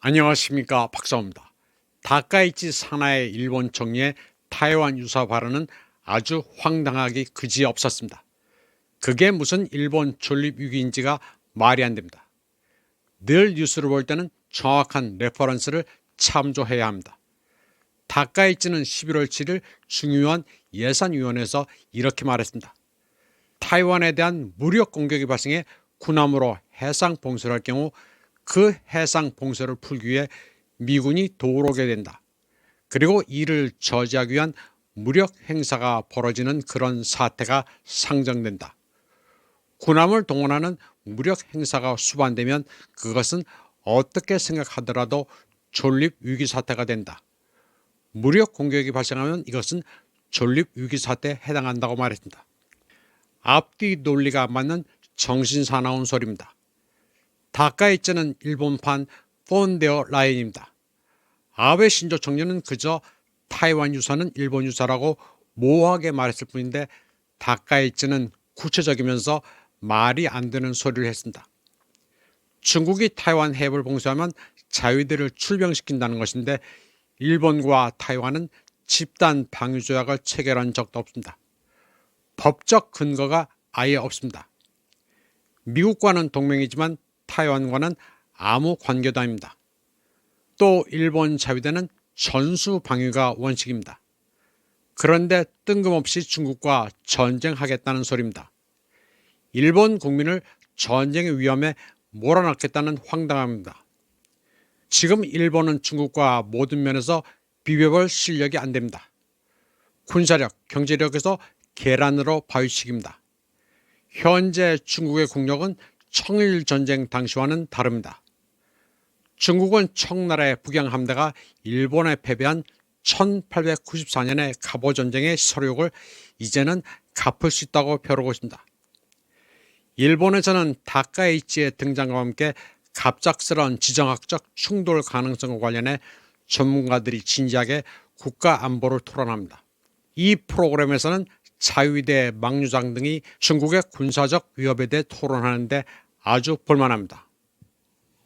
안녕하십니까, 박사입니다. 다카이치 사나이 일본 총리의 타이완 유사 발언은 아주 황당하기 그지없었습니다. 그게 무슨 일본 존립 위기인지가 말이 안 됩니다. 늘 뉴스를 볼 때는 정확한 레퍼런스를 참조해야 합니다. 다카이치는 11월 7일 중요한 예산위원회에서 이렇게 말했습니다. 타이완에 대한 무력 공격이 발생해 군함으로 해상 봉쇄를 할 경우 그 해상 봉쇄를 풀기 위해 미군이 도우게 된다. 그리고 이를 저지하기 위한 무력 행사가 벌어지는 그런 사태가 상정된다. 군함을 동원하는 무력 행사가 수반되면 그것은 어떻게 생각하더라도 존립 위기 사태가 된다. 무력 공격이 발생하면 이것은 존립 위기 사태에 해당한다고 말했습니다. 앞뒤 논리가 안 맞는 정신사나운 소리입니다. 다카이치는 일본판 폰데어 라인입니다. 아베 신조 총리는 그저 타이완 유사는 일본 유사라고 모호하게 말했을 뿐인데 다카이치는 구체적이면서 말이 안 되는 소리를 했습니다. 중국이 타이완 해협을 봉쇄하면 자위대를 출병시킨다는 것인데 일본과 타이완은 집단 방위 조약을 체결한 적도 없습니다. 법적 근거가 아예 없습니다. 미국과는 동맹이지만 타이완과는 아무 관계도 아닙니다. 또 일본 자위대는 전수 방위가 원칙입니다. 그런데 뜬금없이 중국과 전쟁하겠다는 소리입니다. 일본 국민을 전쟁의 위험에 몰아넣겠다는 황당함입니다. 지금 일본은 중국과 모든 면에서 비벼볼 실력이 안 됩니다. 군사력, 경제력에서 계란으로 바위치기입니다. 현재 중국의 국력은 청일전쟁 당시와는 다릅니다. 중국은 청나라의 북양함대가 일본에 패배한 1894년의 갑오전쟁의 서력을 이제는 갚을 수 있다고 벼르고 있습니다. 일본에서는 다카이치의 등장과 함께 갑작스러운 지정학적 충돌 가능성과 관련해 전문가들이 진지하게 국가 안보를 토론합니다. 이 프로그램에서는 자위대, 막류장 등이 중국의 군사적 위협에 대해 토론하는데 아주 볼만합니다.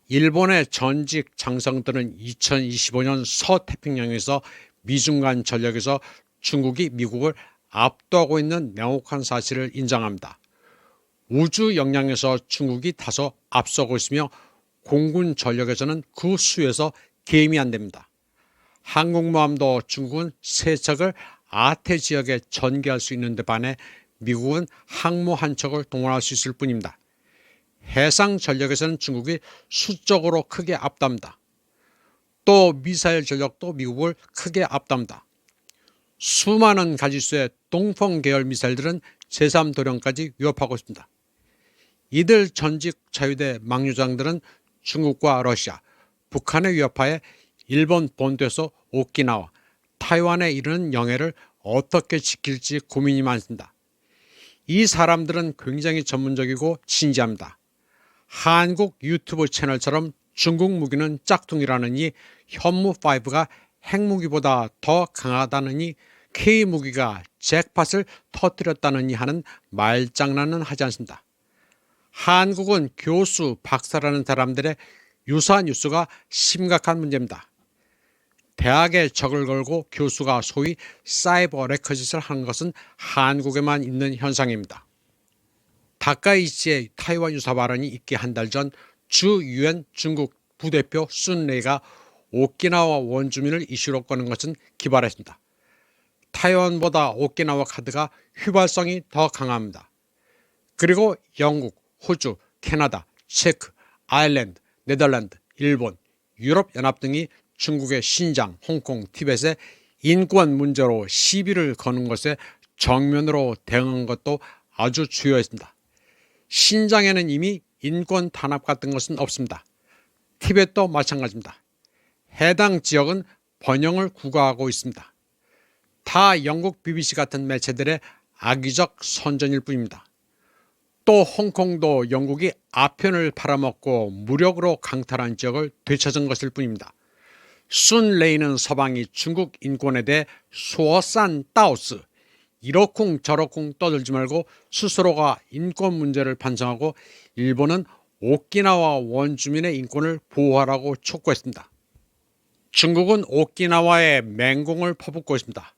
일본의 전직 장성들은 2025년 서태평양에서 미중 간 전력에서 중국이 미국을 압도하고 있는 명확한 사실을 인정합니다. 우주 역량에서 중국이 다소 앞서고 있으며 공군 전력에서는 그 수에서 개임이 안 됩니다. 항공모함도 중국은 세 척을 아태 지역에 전개할 수 있는 데 반해 미국은 항모 한 척을 동원할 수 있을 뿐입니다. 해상 전력에서는 중국이 수적으로 크게 앞답니다. 또 미사일 전력도 미국을 크게 앞답니다. 수많은 가지수의 동풍 계열 미사일들은 제3도령까지 위협하고 있습니다. 이들 전직 자위대 막류장들은 중국과 러시아, 북한의 위협하에 일본 본토에서 오키나와, 타이완에 이르는 영해를 어떻게 지킬지 고민이 많습니다. 이 사람들은 굉장히 전문적이고 진지합니다. 한국 유튜브 채널처럼 중국 무기는 짝퉁이라느니, 현무5가 핵무기보다 더 강하다느니, K무기가 잭팟을 터뜨렸다느니 하는 말장난은 하지 않습니다. 한국은 교수, 박사라는 사람들의 유사 뉴스가 심각한 문제입니다. 대학에 적을 걸고 교수가 소위 사이버 레커짓을 하는 것은 한국에만 있는 현상입니다. 다카이치의 타이완 유사 발언이 있기 한 달 전 주 유엔 중국 부대표 순레이가 오키나와 원주민을 이슈로 꺼낸 것은 기발했습니다. 타이완보다 오키나와 카드가 휘발성이 더 강합니다. 그리고 영국, 호주, 캐나다, 체크, 아일랜드, 네덜란드, 일본, 유럽연합 등이 중국의 신장, 홍콩, 티벳의 인권 문제로 시비를 거는 것에 정면으로 대응한 것도 아주 주요했습니다. 신장에는 이미 인권 탄압 같은 것은 없습니다. 티벳도 마찬가지입니다. 해당 지역은 번영을 구가하고 있습니다. 다 영국 BBC 같은 매체들의 악의적 선전일 뿐입니다. 또 홍콩도 영국이 아편을 팔아먹고 무력으로 강탈한 지역을 되찾은 것일 뿐입니다. 순 레이는 서방이 중국 인권에 대해 소산 따오스, 이러쿵 저러쿵 떠들지 말고 스스로가 인권 문제를 반성하고 일본은 오키나와 원주민의 인권을 보호하라고 촉구했습니다. 중국은 오키나와에 맹공을 퍼붓고 있습니다.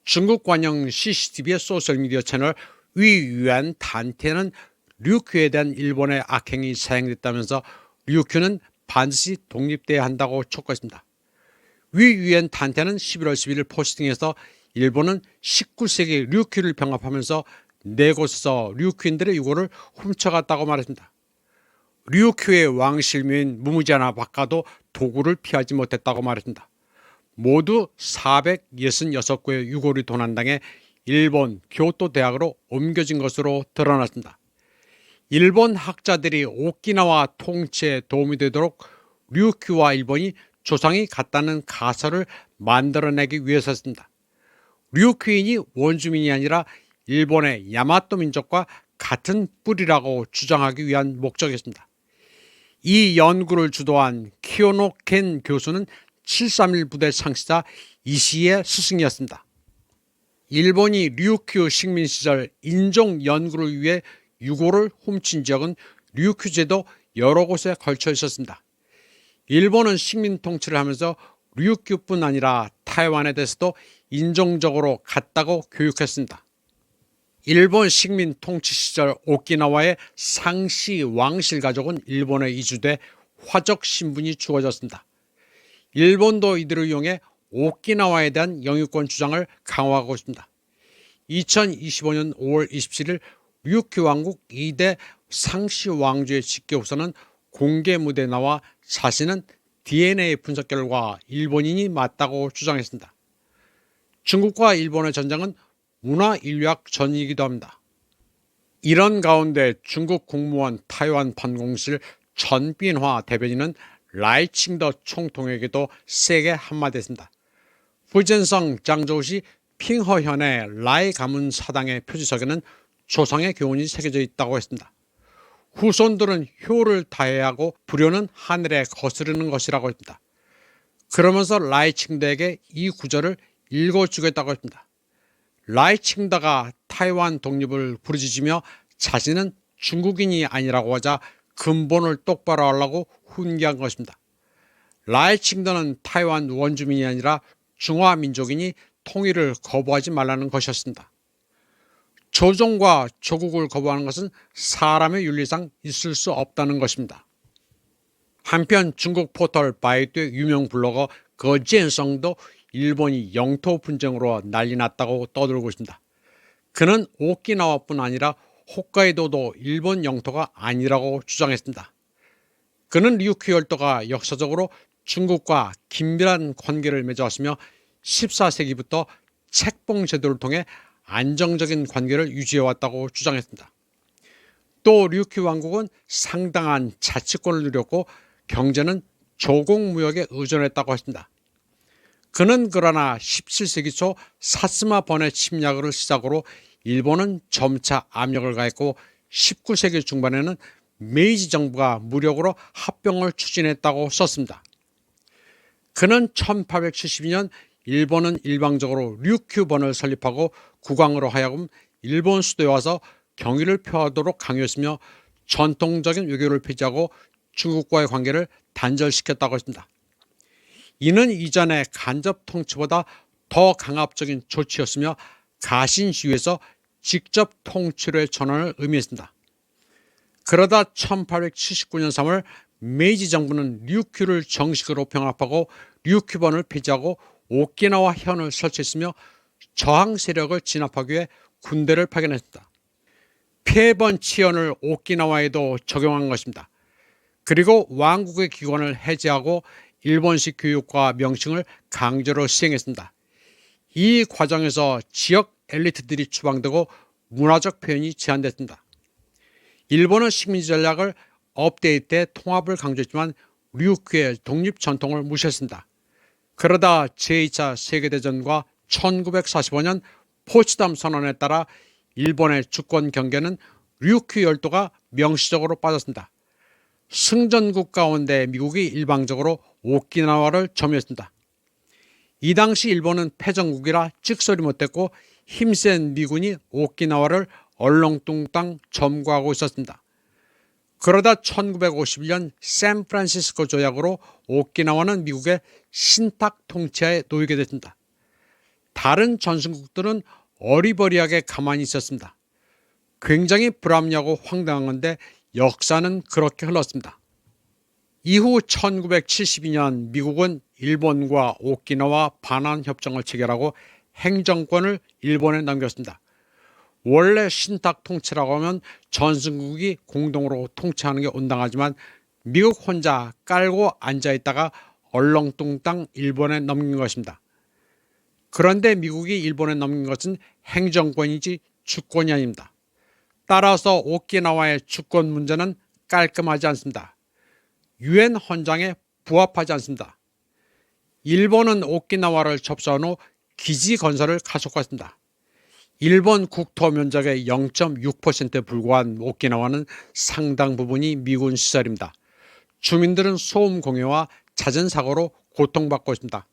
중국 관영 CCTV의 소셜미디어 채널 위유엔 단테는 류큐에 대한 일본의 악행이 사행됐다면서 류큐는 반드시 독립돼야 한다고 촉구했습니다. 위유엔 단테는 11월 11일 포스팅에서 일본은 19세기 류큐를 병합하면서 네 곳에서 류큐인들의 유골을 훔쳐갔다고 말했습니다. 류큐의 왕실묘인 무무지하나 바꿔도 도구를 피하지 못했다고 말했습니다. 모두 466구의 유골이 도난당해 일본 교토 대학으로 옮겨진 것으로 드러났습니다. 일본 학자들이 오키나와 통치에 도움이 되도록 류큐와 일본이 조상이 같다는 가설을 만들어내기 위해서였습니다. 류큐인이 원주민이 아니라 일본의 야마토 민족과 같은 뿌리라고 주장하기 위한 목적이었습니다. 이 연구를 주도한 키요노 켄 교수는 731 부대 창시자 이시의 스승이었습니다. 일본이 류큐 식민 시절 인종 연구를 위해 유골을 훔친 지역은 류큐제도 여러 곳에 걸쳐 있었습니다. 일본은 식민 통치를 하면서 류큐뿐 아니라 타이완에 대해서도 인종적으로 같다고 교육했습니다. 일본 식민 통치 시절 오키나와의 상시 왕실 가족은 일본에 이주돼 화적 신분이 주어졌습니다. 일본도 이들을 이용해 오키나와에 대한 영유권 주장을 강화하고 있습니다. 2025년 5월 27일 류큐 왕국 2대 상시 왕조의 직계 후손은 공개 무대에 나와 자신은 DNA 분석 결과 일본인이 맞다고 주장했습니다. 중국과 일본의 전쟁은 문화인류학 전이기도 합니다. 이런 가운데 중국 국무원 타이완 반공실 전빈화 대변인은 라이칭더 총통에게도 세게 한마디 했습니다. 후젠성 장저우시 핑허현의 라이 가문 사당의 표지석에는 조상의 교훈이 새겨져 있다고 했습니다. 후손들은 효를 다해야 하고 불효는 하늘에 거스르는 것이라고 했습니다. 그러면서 라이칭더에게 이 구절을 읽어주겠다고 했습니다. 라이칭더가 타이완 독립을 부르짖으며 자신은 중국인이 아니라고 하자 근본을 똑바로 하려고 훈계한 것입니다. 라이칭더는 타이완 원주민이 아니라 중화민족이니 통일을 거부하지 말라는 것이었습니다. 조종과 조국을 거부하는 것은 사람의 윤리상 있을 수 없다는 것입니다. 한편 중국 포털 바이두의 유명 블로거 거지엔성도 일본이 영토 분쟁으로 난리 났다고 떠들고 있습니다. 그는 오키나와뿐 아니라 홋카이도도 일본 영토가 아니라고 주장했습니다. 그는 류큐 열도가 역사적으로 중국과 긴밀한 관계를 맺어왔으며 14세기부터 책봉 제도를 통해 안정적인 관계를 유지해왔다고 주장했습니다. 또 류큐 왕국은 상당한 자치권을 누렸고 경제는 조공무역에 의존했다고 했습니다. 그는 그러나 17세기 초 사스마 번의 침략을 시작으로 일본은 점차 압력을 가했고 19세기 중반에는 메이지 정부가 무력으로 합병을 추진했다고 썼습니다. 그는 1872년 일본은 일방적으로 류큐번을 설립하고 국왕으로 하여금 일본 수도에 와서 경의를 표하도록 강요했으며 전통적인 외교를 폐지하고 중국과의 관계를 단절시켰다고 했습니다. 이는 이전의 간접 통치보다 더 강압적인 조치였으며 가신시위에서 직접 통치로의 전환을 의미했습니다. 그러다 1879년 3월 메이지 정부는 류큐를 정식으로 병합하고 류큐번을 폐지하고 오키나와 현을 설치했으며 저항 세력을 진압하기 위해 군대를 파견했습니다. 폐번 치연을 오키나와에도 적용한 것입니다. 그리고 왕국의 기관을 해제하고 일본식 교육과 명칭을 강제로 시행했습니다. 이 과정에서 지역 엘리트들이 추방되고 문화적 표현이 제한됐습니다. 일본은 식민지 전략을 업데이트해 통합을 강조했지만 류큐의 독립 전통을 무시했습니다. 그러다 제2차 세계대전과 1945년 포츠담 선언에 따라 일본의 주권 경계는 류큐 열도가 명시적으로 빠졌습니다. 승전국 가운데 미국이 일방적으로 오키나와를 점유했습니다. 이 당시 일본은 패전국이라 찍소리 못했고 힘센 미군이 오키나와를 얼렁뚱땅 점거하고 있었습니다. 그러다 1951년 샌프란시스코 조약으로 오키나와는 미국의 신탁 통치하에 놓이게 됐습니다. 다른 전승국들은 어리버리하게 가만히 있었습니다. 굉장히 불합리하고 황당한 건데 역사는 그렇게 흘렀습니다. 이후 1972년 미국은 일본과 오키나와 반환협정을 체결하고 행정권을 일본에 넘겼습니다. 원래 신탁 통치라고 하면 전승국이 공동으로 통치하는 게 온당하지만 미국 혼자 깔고 앉아있다가 얼렁뚱땅 일본에 넘긴 것입니다. 그런데 미국이 일본에 넘긴 것은 행정권이지 주권이 아닙니다. 따라서 오키나와의 주권 문제는 깔끔하지 않습니다. 유엔 헌장에 부합하지 않습니다. 일본은 오키나와를 접수한 후 기지 건설을 가속화했습니다. 일본 국토 면적의 0.6%에 불과한 오키나와는 상당 부분이 미군 시설입니다. 주민들은 소음 공해와 잦은 사고로 고통받고 있습니다.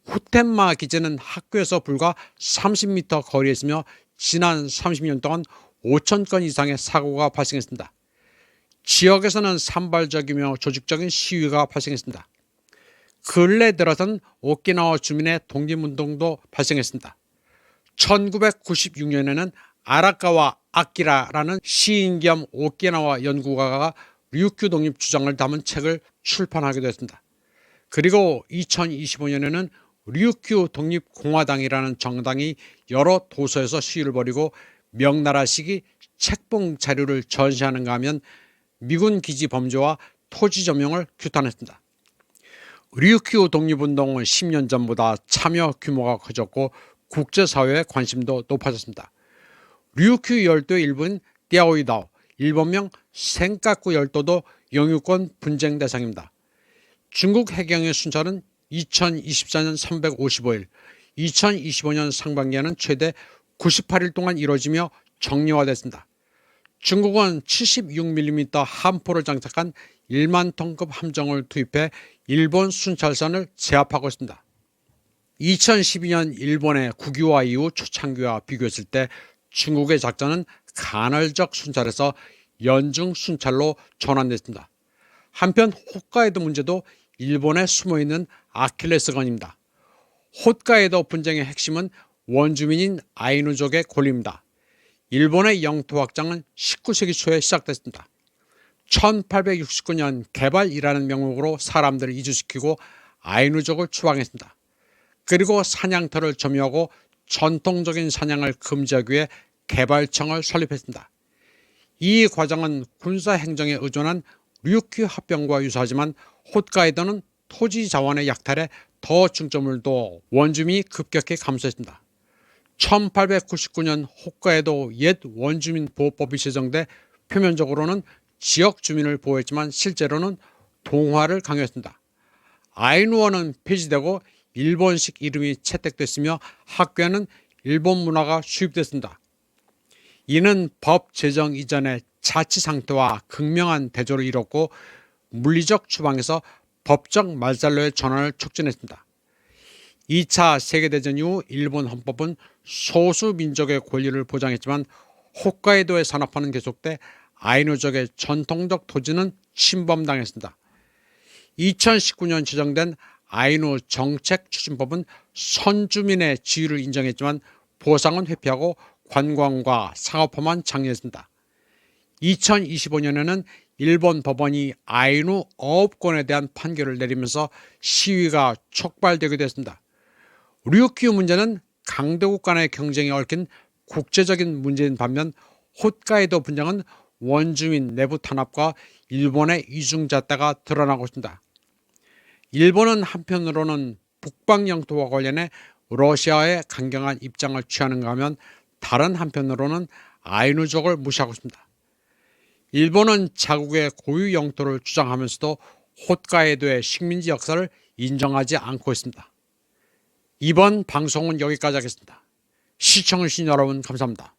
후텐마 기지는 학교에서 불과 30m 거리에 있으며 지난 30년 동안 5천 건 이상의 사고가 발생했습니다. 지역에서는 산발적이며 조직적인 시위가 발생했습니다. 근래 들어선 오키나와 주민의 독립운동도 발생했습니다. 1996년에는 아라카와 아키라라는 시인 겸 오키나와 연구가가 류큐 독립 주장을 담은 책을 출판하게 됐습니다. 그리고 2025년에는 류큐 독립공화당이라는 정당이 여러 도서에서 시위를 벌이고 명나라식이 책봉 자료를 전시하는가 하면 미군 기지 범죄와 토지 점용을 규탄했습니다. 류큐 독립운동은 10년 전보다 참여 규모가 커졌고 국제사회의 관심도 높아졌습니다. 류큐 열도의 일부인 띠아오이다오, 일본명 센카쿠 열도도 영유권 분쟁 대상입니다. 중국 해경의 순찰은 2024년 355일, 2025년 상반기에는 최대 98일 동안 이루어지며 정리화됐습니다. 중국은 76mm 함포를 장착한 1만 톤급 함정을 투입해 일본 순찰선을 제압하고 있습니다. 2012년 일본의 국유화 이후 초창기와 비교했을 때 중국의 작전은 간헐적 순찰에서 연중 순찰로 전환됐습니다. 한편 홋카이도 문제도 일본에 숨어있는 아킬레스건입니다. 홋카이도 분쟁의 핵심은 원주민인 아이누족의 권리입니다. 일본의 영토 확장은 19세기 초에 시작됐습니다. 1869년 개발이라는 명목으로 사람들을 이주시키고 아이누족을 추방했습니다. 그리고 사냥터를 점유하고 전통적인 사냥을 금지하기 위해 개발청을 설립했습니다. 이 과정은 군사행정에 의존한 류큐 합병과 유사하지만 홋카이도는 토지 자원의 약탈에 더 중점을 둬 원주민이 급격히 감소했습니다. 1899년 홋카이도 옛 원주민 보호법이 제정돼 표면적으로는 지역 주민을 보호했지만 실제로는 동화를 강요했습니다. 아이누어는 폐지되고 일본식 이름이 채택됐으며 학교에는 일본 문화가 수입됐습니다. 이는 법 제정 이전의 자치 상태와 극명한 대조를 이뤘고 물리적 추방에서 법적 말살로의 전환을 촉진했습니다. 2차 세계대전 이후 일본 헌법은 소수 민족의 권리를 보장했지만 홋카이도의 산업화는 계속돼 아이누족의 전통적 토지는 침범당했습니다. 2019년 제정된 아이누 정책추진법은 선주민의 지위를 인정했지만 보상은 회피하고 관광과 상업화만 장려했습니다. 2025년에는 일본 법원이 아이누 어업권에 대한 판결을 내리면서 시위가 촉발되기도 했습니다. 류큐 문제는 강대국 간의 경쟁이 얽힌 국제적인 문제인 반면 홋카이도 분쟁은 원주민 내부 탄압과 일본의 이중잣대가 드러나고 있습니다. 일본은 한편으로는 북방 영토와 관련해 러시아의 강경한 입장을 취하는가 하면 다른 한편으로는 아이누족을 무시하고 있습니다. 일본은 자국의 고유 영토를 주장하면서도 홋카이도의 식민지 역사를 인정하지 않고 있습니다. 이번 방송은 여기까지 하겠습니다. 시청해주신 여러분 감사합니다.